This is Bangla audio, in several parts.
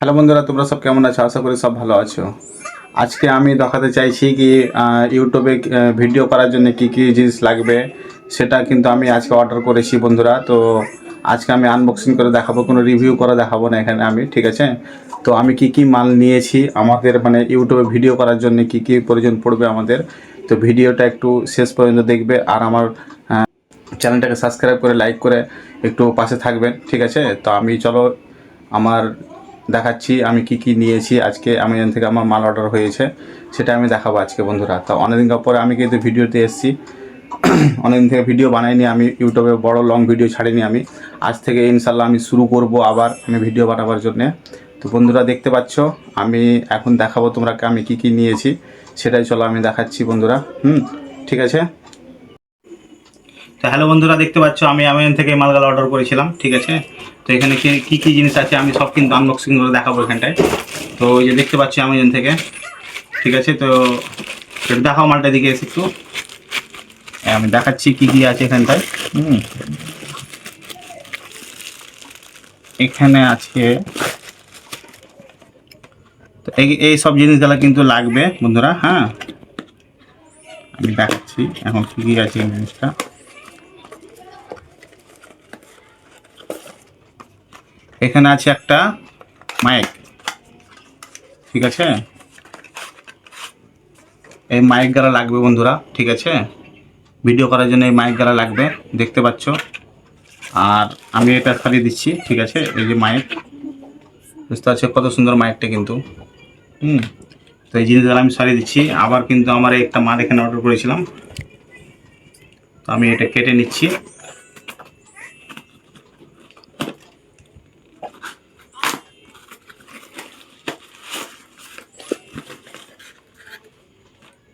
হ্যালো বন্ধুরা, তোমরা সব কেমন আছো? আশা করি সব ভালো আছো। আজকে আমি দেখাতে চাইছি কি ইউটিউবে ভিডিও করার জন্য কি কি জিনিস লাগবে সেটা কিন্তু আমি আজকে অর্ডার করেছি বন্ধুরা। তো আজকে আমি আনবক্সিং করে দেখাবো, কোনো রিভিউ করে দেখাবো না এখানে আমি, ঠিক আছে? তো আমি কি কি মাল নিয়েছি আমাদের মানে ইউটিউবে ভিডিও করার জন্য কি কি প্রয়োজন পড়বে আমাদের, তো ভিডিওটা একটু শেষ পর্যন্ত দেখবে আর আমার চ্যানেলটাকে সাবস্ক্রাইব করে লাইক করে একটু পাশে থাকবেন, ঠিক আছে? তো আমি চলো আমার দেখাচ্ছি আমি কি কি নিয়েছি আজকে অ্যামাজন থেকে। আমার মাল অর্ডার হয়েছে সেটা আমি দেখাবো আজকে বন্ধুরা। তো অনেকদিন পরে আমি কিন্তু ভিডিওতে এসেছি। অনেকদিন থেকে ভিডিও বানাইনি আমি, ইউটিউবে বড় লং ভিডিও ছাড়িনি আমি। আজ থেকে ইনশাল্লাহ আমি শুরু করব আবার আমি ভিডিও বানাবার জন্যে। তো বন্ধুরা দেখতে পাচ্ছ আমি এখন দেখাবো তোমরাকে আমি কি কি নিয়েছি, সেটাই চলো আমি দেখাচ্ছি বন্ধুরা। ঠিক আছে। তো হ্যালো বন্ধুরা, দেখতে পাচ্ছ আমি অ্যামাজন থেকে মালগুলো অর্ডার করেছিলাম, ঠিক আছে? তো এখানে কি কি জিনিস আছে আমি সব কিন্তু আনবক্সিং করে দেখাবো এখানটায়। তো এই যে দেখতে পাচ্ছি অ্যামাজন থেকে, ঠিক আছে? তো একটু দেখাও মালটা দিকে এসে একটু, আমি দেখাচ্ছি কি কি আছে এখানটায়। এখানে আছে, তো এই সব জিনিসগুলো কিন্তু লাগবে বন্ধুরা। হ্যাঁ, আমি দেখাচ্ছি এখন কি কি আছে এই জিনিসটা। এখানে আছে একটা মাইক, ঠিক আছে? এই মাইক গালা লাগবে বন্ধুরা, ঠিক আছে? ভিডিও করার জন্য এই মাইক গালা লাগবে, দেখতে পাচ্ছ। আর আমি এটা খালি দিচ্ছি, ঠিক আছে? এই যে মাইক, বুঝতে পারছো কত সুন্দর মাইকটা কিন্তু। তো এই জিনিসগুলো আমি সারিয়ে দিচ্ছি। আবার কিন্তু আমার একটা মাল এখানে অর্ডার করেছিলাম, তো আমি এটা কেটে নিচ্ছি।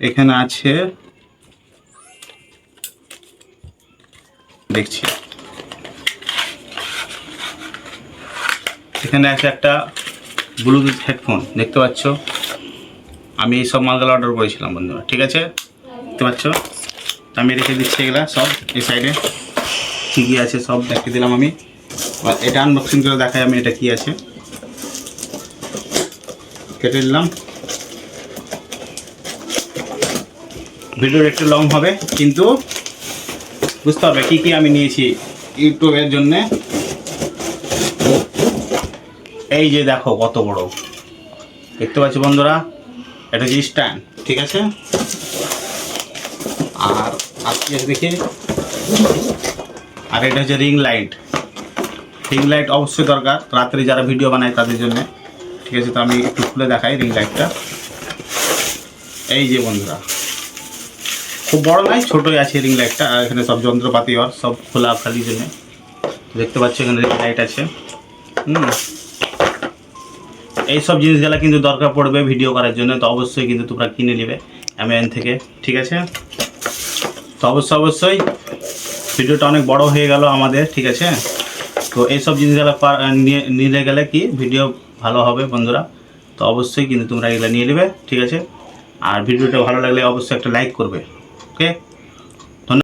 এখানে আছে, দেখছি এখানে আছে একটা ব্লুটুথ হেডফোন, দেখতে পাচ্ছ। আমি এই সব মালগুলো অর্ডার করেছিলাম বন্ধুরা, ঠিক আছে? দেখতে পাচ্ছ। আমি রেখে দিচ্ছি এগুলা সব এই সাইডে, কী কী আছে সব দেখে দিলাম আমি। এটা আনবক্সিং করে দেখাই আমি এটা কি আছে। কেটে দিলাম। ভিডিওর একটু লং হবে কিন্তু বুঝতে হবে কি কি আমি নিয়েছি ইউটিউবের জন্যে। এই যে দেখো কত বড়, দেখতে পাচ্ছি বন্ধুরা, এটা হচ্ছে স্ট্যান্ড, ঠিক আছে? আর আজকে দেখি, আর এটা হচ্ছে রিং লাইট। রিং লাইট অবশ্যই দরকার রাত্রে যারা ভিডিও বানায় তাদের জন্য, ঠিক আছে? তো আমি একটু খুলে দেখাই রিং লাইটটা। এই যে বন্ধুরা, খুব বড় নয়, ছোটোই আছে রিং লাইটটা। আর এখানে সব যন্ত্রপাতি আর সব খোলা খালির জন্য, দেখতে পাচ্ছ এখানে রিং লাইট আছে। এইসব জিনিসগুলো কিন্তু দরকার পড়বে ভিডিও করার জন্য, তো অবশ্যই কিন্তু তোমরা কিনে নেবে অ্যামাজন থেকে, ঠিক আছে? তো অবশ্যই ভিডিওটা অনেক বড় হয়ে গেল আমাদের, ঠিক আছে? তো এইসব জিনিসগুলো নিয়ে গেলে কি ভিডিও ভালো হবে বন্ধুরা। তো অবশ্যই কিন্তু তোমরা এগুলো নিয়ে নেবে, ঠিক আছে? আর ভিডিওটা ভালো লাগলে অবশ্যই একটা লাইক করবে, ওকে?